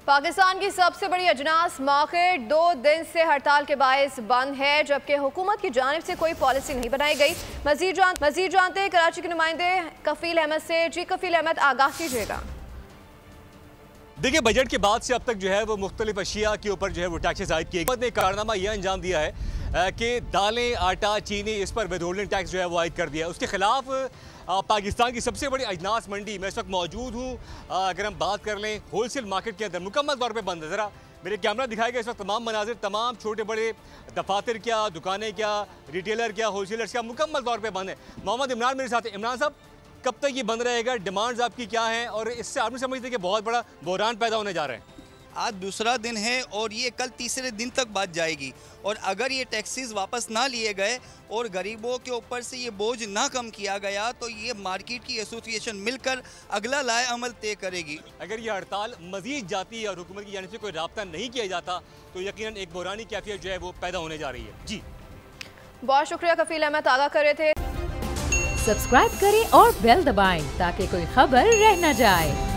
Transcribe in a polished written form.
पाकिस्तान की सबसे बड़ी अजनास मार्केट 2 दिन से हड़ताल के बायस बंद है, जबकि हुकूमत की जानिब से कोई पॉलिसी नहीं बनाई गई। मजीद जानते हैं कराची के नुमाइंदे कफील अहमद से। जी कफील अहमद, आगाह कीजिएगा। देखिए, बजट के बाद से अब तक जो है वो मुख्तलिफ अशिया के ऊपर जो है वो टैक्सेस आयद किए। हुकूमत ने कारनामा यह अंजाम दिया है कि दालें, आटा, चीनी, इस पर विदहोल्डिंग टैक्स जो है वो आयद कर दिया है। उसके खिलाफ पाकिस्तान की सबसे बड़ी अजनास मंडी मैं इस वक्त मौजूद हूँ। अगर हम बात कर लें होलसेल मार्केट के अंदर मुकम्मल तौर पर बंद है। ज़रा मेरे कैमरा दिखाएगा इस वक्त तमाम मनाजिर, तमाम छोटे बड़े दफातर क्या, दुकानें क्या, रिटेलर क्या, होलसेलर्स क्या, मुकम्मल तौर पर बंद है। मोहम्मद इमरान मेरे साथ है। इमरान साहब, कब तक ये बंद रहेगा? डिमांड्स आपकी क्या हैं? और इससे आप समझते हैं कि बहुत बड़ा बहरान पैदा होने जा रहा है। आज दूसरा दिन है और ये कल तीसरे दिन तक बात जाएगी, और अगर ये टैक्सेस वापस ना लिए गए और गरीबों के ऊपर से ये बोझ ना कम किया गया तो ये मार्केट की एसोसिएशन मिलकर अगला लाए अमल तय करेगी। अगर ये हड़ताल मजीद जाती है और हुकूमत की जानिब से कोई रब्ता नहीं किया जाता तो यकीनन एक बहरानी कैफियत जो है वो पैदा होने जा रही है। जी बहुत शुक्रिया कफील अहमद, आगाह कर रहे थे। सब्सक्राइब करें और बेल दबाएं ताकि कोई खबर रह न जाए।